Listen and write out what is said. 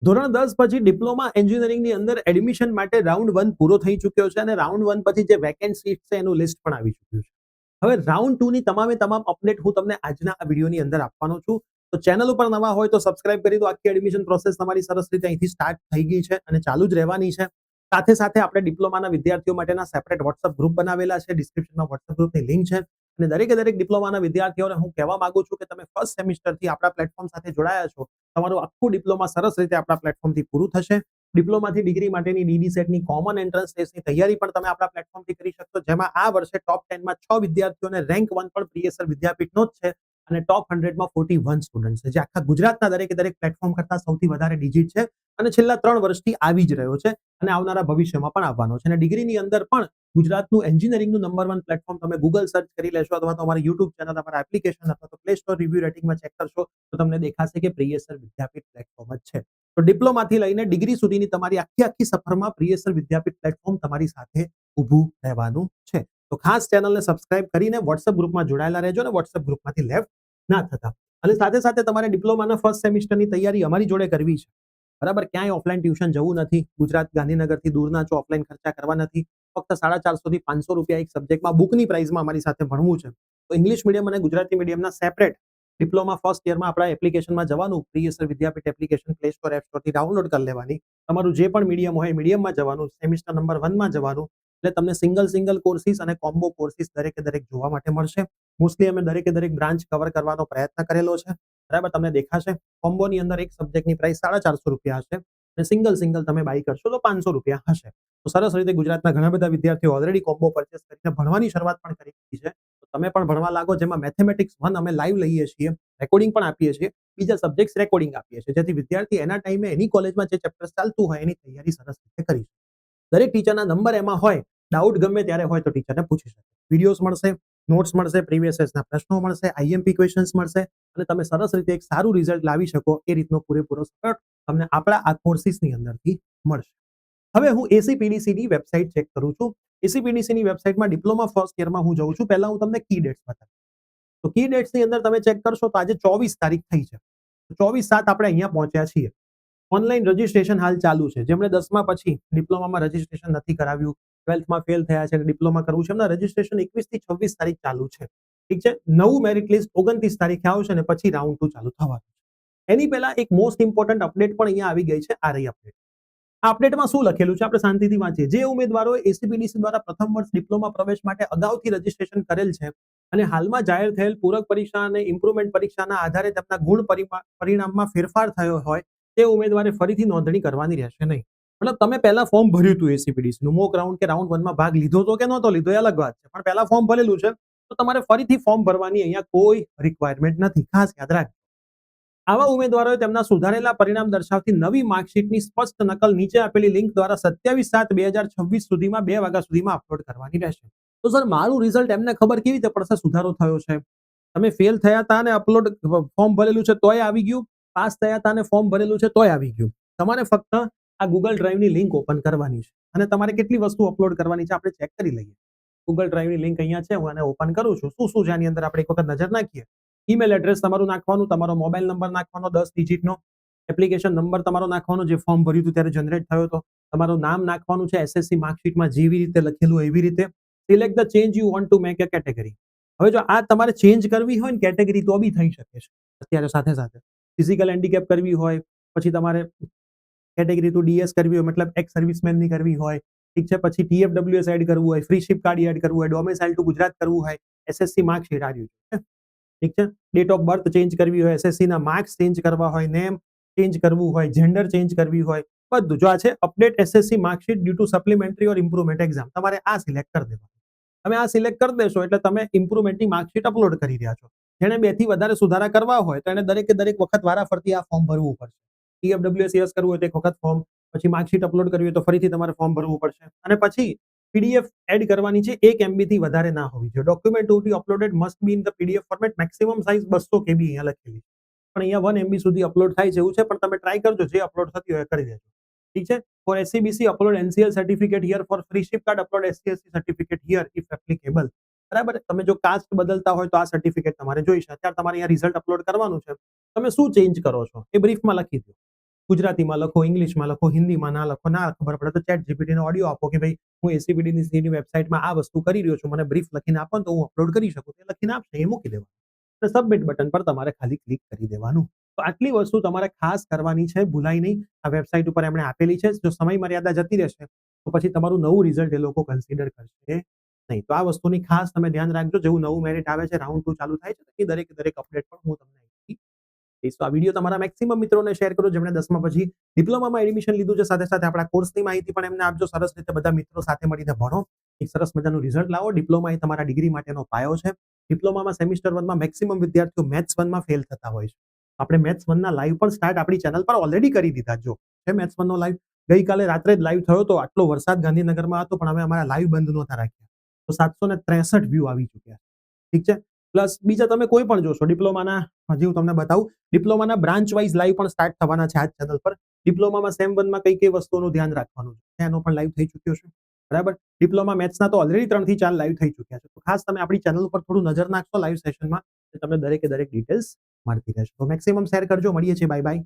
ધોરણ 10 પછી ડિપ્લોમા એન્જિનિયરિંગની અંદર એડમિશન માટે રાઉન્ડ 1 પૂરો થઈ ચૂક્યો છે અને રાઉન્ડ 1 પછી જે વેકેન્ટ સીટ છે એનું લિસ્ટ પણ આવી ચૂક્યું છે. હવે રાઉન્ડ 2 ની તમામ અપડેટ હું તમને આજના આ વિડીયોની અંદર આપવાનો છું. તો ચેનલ ઉપર નવા હોય તો સબસ્ક્રાઇબ કરી દો. આખી એડમિશન પ્રોસેસ તમારી સરસ રીતે અહીંથી સ્ટાર્ટ થઈ ગઈ છે અને ચાલુ જ રહેવાની છે. સાથે સાથે આપણે ડિપ્લોમાના વિદ્યાર્થીઓ માટેના સેપરેટ વોટ્સઅપ ગ્રુપ બનાવેલા છે. ડિસ્ક્રિપ્શનમાં વોટ્સઅપ ગ્રુપની લિંક છે અને દરેક ડિપ્લોમાના વિદ્યાર્થીઓને હું કહેવા માંગુ છું કે તમે ફર્સ્ટ સેમિસ્ટરથી આપણા પ્લેટફોર્મ સાથે જોડાયા છો. તમારું આખું ડિપ્લોમા સરસ રીતે આપણા પ્લેટફોર્મથી પૂરું થશે. ડિપ્લોમાથી ડિગ્રી માટેની ડીડી સેટની કોમન એન્ટ્રન્સ ટેસ્ટની તૈયારી પણ તમે આપણા પ્લેટફોર્મથી કરી શકશો, જેમાં આ વર્ષે ટોપ 10 માં 6 વિદ્યાર્થીઓને રેન્ક 1 પણ પ્રિયસર વિદ્યાપીઠનો જ છે અને ટોપ 100 માં 41 સ્ટુડન્ટ છે, જે આખા ગુજરાતના દરેક પ્લેટફોર્મ કરતા સૌથી વધારે ડિજિટ છે અને છેલ્લા 3 વર્ષથી આવી જ રહ્યો છે અને આવનારા ભવિષ્યમાં પણ આવવાનો છે. અને ડિગ્રીની અંદર પણ ગુજરાતનું એન્જિનિયરિંગનું નંબર 1 પ્લેટફોર્મ તમે ગૂગલ સર્ચ કરી લેશો અથવા તો અમારી યુટ્યુબ ચેનલ, અમારા એપ્લિકેશન અથવા તો પ્લે સ્ટોર રિવ્યુ રેટિંગમાં ચેક કરશો તો તમને દેખાશે કે પ્રિયસર વિદ્યાપીઠ પ્લેટફોર્મ જ છે. તો ડિપ્લોમાથી લઈને ડિગ્રી સુધીની તમારી આખી સફરમાં પ્રિયસર વિદ્યાપીઠ પ્લેટફોર્મ તમારી સાથે ઊભું રહેવાનું છે. તો ખાસ ચેનલને સબસ્ક્રાઇબ કરીને વોટ્સઅપ ગ્રુપમાં જોડાયેલા રહેજો અને વોટ્સઅપ ગ્રુપમાંથી લેફ્ટ ના થતા. અને સાથે તમારે ડિપ્લોમાના ફર્સ્ટ સેમિસ્ટરની તૈયારી અમારી જોડે કરવી છે. બરાબર, ક્યાંય ઓફલાઈન ટ્યુશન જવું નથી. ગુજરાત ગાંધીનગરથી દૂરના છો, ઓફલાઈન ખર્ચા કરવા નથી. ફક્ત 450 થી 500 રૂપિયા એક સબ્જેક્ટમાં બુકની પ્રાઇસમાં અમારી સાથે ભણવું છે. તો ઇંગ્લિશ મીડિયમ અને ગુજરાતી મીડિયમના સેપરેટ ડિપ્લોમા ફર્સ્ટ યરમાં આપણા એપ્લિકેશનમાં જવાનું. Priya sir Vidyapeeth application play store app સ્ટોરથી ડાઉનલોડ કરી લેવાની. તમારું જે પણ મીડિયમ હોય મીડિયમમાં જવાનું, સેમિસ્ટર નંબર 1 માં જવાનું. એટલે તમને સિંગલ કોર્સિસ અને કોમ્બો કોર્સિસ દરેક જોવા માટે મળશે. મોસ્ટલી અમે દરેક બ્રાન્ચ કવર કરવાનો પ્રયત્ન કરેલો છે. બરાબર, તમને દેખાશે કોમ્બોની અંદર એક સબ્જેક્ટની પ્રાઇસ 450 રૂપિયા હશે અને સિંગલ તમે બાય કરશો તો 500 રૂપિયા હશે. તો સરસ રીતે ગુજરાતના ઘણા બધા વિદ્યાર્થીઓ ઓલરેડી કોમ્બો પરચેસ કરીને ભણવાની શરૂઆત પણ કરી દીધી છે. તો તમે પણ ભણવા લાગો, જેમાં મેથેમેટિક્સ 1 અમે લાઈવ લઈએ છીએ, રેકોર્ડિંગ પણ આપીએ છીએ, બીજા સબ્જેક્ટ્સ રેકોર્ડિંગ આપીએ છીએ, જેથી વિદ્યાર્થી એના ટાઈમે એની કોલેજમાં જે ચેપ્ટર ચાલતું હોય એની તૈયારી સરસ રીતે કરી શકે. દરેક ટીચરના નંબર એમાં હોય. ડાઉટ ગમે ત્યારે હોય તો ટીચરને પૂછી શકે. વિડીયોઝ મળશે, નોટ્સ મળશે, પ્રીવિયસ યર્સના પ્રશ્નો મળશે, આઈએમપી ક્વેશ્ચન્સ મળશે અને તમે સરસ રીતે એક સારું રિઝલ્ટ લાવી શકો એ રીતનો પૂરેપૂરો સપોર્ટ તમને આપણા આ કોર્સિસની અંદરથી મળશે. હવે હું એસીપીડીસીની વેબસાઇટ ચેક કરું છું. એસીપીડીસીની વેબસાઇટમાં ડિપ્લોમા ફર્સ્ટ યરમાં હું જઉં છું. પહેલા હું તમને કી ડેટ્સ બતાવું. તો કી ડેટ્સની અંદર તમે ચેક કરશો તો આજે 24 તારીખ થઈ છે. 24/7 આપણે અહીંયા પહોંચ્યા છીએ. ઓનલાઈન રજીસ્ટ્રેશન હાલ ચાલુ છે. જેમણે 10મા પછી ડિપ્લોમામાં રજીસ્ટ્રેશન નથી કરાવ્યું, 12થમાં ફેલ થયા છે, ડિપ્લોમા કરવું છે, એમના રજીસ્ટ્રેશન 21 થી 26 તારીખ ચાલુ છે. ઠીક છે. નવું મેરિટ લિસ્ટ 29 તારીખે આવશે અને પછી રાઉન્ડ 2 ચાલુ થવાનું છે. એની પહેલા એક મોસ્ટ ઇમ્પોર્ટન્ટ અપડેટ પણ અહીંયા આવી ગઈ છે. આ રહી અપડેટ. આ અપડેટમાં શું લખેલું છે આપણે શાંતિથી વાંચીએ. જે ઉમેદવારોએ એસીપીડીસી દ્વારા પ્રથમ વર્ષ ડિપ્લોમા પ્રવેશ માટે અગાઉથી રજીસ્ટ્રેશન કરેલ છે અને હાલમાં જાહેર થયેલ પૂરક પરીક્ષા અને ઇમ્પ્રુવમેન્ટ પરીક્ષાના આધારે તેમના ગુણ પરિણામમાં ફેરફાર થયો હોય તે ઉમેદવારે ફરીથી નોંધણી કરવાની રહેશે નહીં. મતલબ તમે પહેલા ફોર્મ ભર્યું હતું એસીપીડીસીનું, મોક રાઉન્ડ કે રાઉન્ડ 1માં ભાગ લીધો તો કે નહોતો લીધો એ અલગ વાત છે, પણ પહેલા ફોર્મ ભરેલું છે તો તમારે ફરીથી ફોર્મ ભરવાની અહીંયા કોઈ રિક્વાયરમેન્ટ નથી. ખાસ યાદ રાખજો. આવા ઉમેદવારોએ તેમના સુધારેલા પરિણામ દર્શાવતી નવી માર્કશીટની સ્પષ્ટ નકલ નીચે આપેલી લિંક દ્વારા 27/7/2026 સુધીમાં 2 વાગ્યા સુધીમાં અપલોડ કરવાની રહેશે. તો સર મારું રિઝલ્ટ એમને ખબર કેવી રીતે પડશે સુધારો થયો છે? તમે ફેલ થયા હતા અને અપલોડ ફોર્મ ભરેલું છે તોય આવી ગયું, પાસ થયા હતા અને ફોર્મ ભરેલું છે તોય આવી ગયું. તમારે ફક્ત આ ગૂગલ ડ્રાઈવની લિંક ઓપન કરવાની છે અને તમારે કેટલી વસ્તુ અપલોડ કરવાની છે આપણે ચેક કરી લઈએ. ગૂગલ ડ્રાઈવની લિંક અહીંયા છે, હું આને ઓપન કરું છું. શું છે આની અંદર આપણે એક વખત નજર નાખીએ. ઈમેલ એડ્રેસ તમારું નાખવાનું, તમારો મોબાઈલ નંબર નાખવાનો 10 ડિજિટનો, એપ્લિકેશન નંબર તમારો નાખવાનો જે ફોર્મ ભર્યું હતું ત્યારે જનરેટ થયો હતો, તમારું નામ નાખવાનું છે એસએસસી માર્કશીટમાં જેવી રીતે લખેલું એવી રીતે. Select the change you want to make a category. હવે જો આ તમારે ચેન્જ કરવી હોય ને કેટેગરી તો બી થઈ શકે છે અત્યારે સાથે ફિઝિકલ હેન્ડીકેપ કરવી હોય, પછી તમારે કેટેગરી ટુ ડીએસ કરવી હોય, મતલબ એક્સ સર્વિસમેનની કરવી હોય, ઠીક છે, પછી ટીએફડબ્લ્યુએસ એડ કરવું હોય, ફ્રી શિપ કાર્ડ એડ કરવું હોય, ડોમિસાઇલ ટુ ગુજરાત કરવું હોય, એસએસસી માર્કશીટ આવ્યું છે. ઠીક છે. ડેટ ઓફ બર્થ ચેન્જ કરવી હોય, એસએસસી ના માર્ક્સ ચેન્જ કરવા હોય, નેમ ચેન્જ કરવું હોય, જેન્ડર ચેન્જ કરવી હોય, બધું જો આ છે update SSC marksheet due to supplementary or improvement exam, તમારે આ સિલેક્ટ કરી દેવાનું. તમે આ સિલેક્ટ કરી દેશો એટલે તમે ઇમ્પ્રુવમેન્ટની માર્કશીટ અપલોડ કરી રહ્યા છો. જેને 2 થી વધારે સુધારા કરવા હોય તો એને દરેક વખત વારાફરતી આ ફોર્મ ભરવું પડશે. ટીએફડબ્લ્યુએસ યસ કરવું હોય તો એક વખત ફોર્મ, પછી માર્કશીટ અપલોડ કરવી હોય તો ફરીથી તમારે ફોર્મ ભરવું પડશે અને પછી પીડીએફ એડ કરવાની છે. 1 MB થી વધારે ના હોવી જોઈએ. Document to be uploaded must be in the PDF format. Maximum size 200 KB અહીંયા લખેલી છે, પણ અહીંયા 1 MB સુધી અપલોડ થાય છે એવું છે, પણ તમે ટ્રાય કરજો જે અપલોડ થતી હોય કરી દેજો. ઠીક છે. For SCBC upload NCL certificate here, for free ship card upload SCSC certificate here if applicable. બરાબર, તમે જો કાસ્ટ બદલતા હોય તો આ સર્ટિફિકેટ તમારે જોઈશે. અત્યારે તમારે અહીંયા રિઝલ્ટ અપલોડ કરવાનું છે. તમે શું ચેન્જ કરો છો એ બ્રીફમાં લખી દો. ગુજરાતીમાં લખો, ઇંગ્લિશમાં લખો, હિન્દીમાં ના લખો, ના ખબર પડે તો ચેટ જીપીટીને ઓડિયો આપો કે ભાઈ હું એસીબીડીની વેબસાઇટમાં આ વસ્તુ કરી રહ્યો છું, મને બ્રીફ લખીને આપો ને તો હું અપલોડ કરી શકું. તે લખીને આપશે, એ મૂકી દેવાનું. અને સબમિટ બટન પર તમારે ખાલી ક્લિક કરી દેવાનું. તો આટલી વસ્તુ તમારે ખાસ કરવાની છે, ભૂલાય નહીં. આ વેબસાઇટ ઉપર એમણે આપેલી છે. જો સમય મર્યાદા જતી રહેશે તો પછી તમારું નવું રિઝલ્ટ એ લોકો કન્સિડર કરશે નહીં. તો આ વસ્તુની ખાસ તમે ધ્યાન રાખજો. જેવું નવું મેરિટ આવે છે, રાઉન્ડ 2 ચાલુ થાય છે, એ દરેક અપડેટ પણ હું તમને અહીંથી દઈશ. તો આ વિડીયો તમારા મેક્સિમમ મિત્રોને શેર કરો જેમણે 10મા પછી ડિપ્લોમામાં એડમિશન લીધું છે. સાથે સાથે આપણા કોર્સની માહિતી પણ એમને આપજો. સરસ રીતે બધા મિત્રો સાથે મળીને ભણો, એક સરસ મજાનું રિઝલ્ટ લાવો. ડિપ્લોમા એ તમારા ડિગ્રી માટેનો પાયો છે. ડિપ્લોમામાં સેમિસ્ટર 1માં મેક્સિમમ વિદ્યાર્થીઓ મેથ્સ 1માં ફેલ થતા હોય છે. આપણે મેથ્સ 1ના લાઈવ પણ સ્ટાર્ટ આપણી ચેનલ પર ઓલરેડી કરી દીધા. જો છે મેથ્સ 1નો લાઈવ, ગઈકાલે રાત્રે જ લાઈવ થયો હતો. આટલો વરસાદ ગાંધીનગરમાં હતો પણ અમે અમારા લાઈવ બંધ નહોતા રાખ્યા. તો 763 વ્યૂ આવી ચૂક્યા. ઠીક છે. પ્લસ બીજા તમે કોઈ પણ જોશો ડિપ્લોમાના, હજી હું તમને બતાવું, ડિપ્લોમાના બ્રાન્ચ વાઇઝ લાઈવ પણ સ્ટાર્ટ થવાના છે આ ચેનલ પર. ડિપ્લોમામાં સેમ 1માં કઈ વસ્તુઓનું ધ્યાન રાખવાનું છે એનો પણ લાઈવ થઈ ચૂક્યો છે. બરાબર. ડિપ્લોમા મેથ્સના તો ઓલરેડી 3 થી 4 લાઈવ થઈ ચૂક્યા છે. તો ખાસ તમે આપણી ચેનલ ઉપર થોડું નજર નાખશો લાઈવ સેશનમાં, તમને દરેક ડિટેલ્સ મળતી રહેશે. તો મેક્સિમમ શેર કરજો. મળીએ છીએ. Bye bye.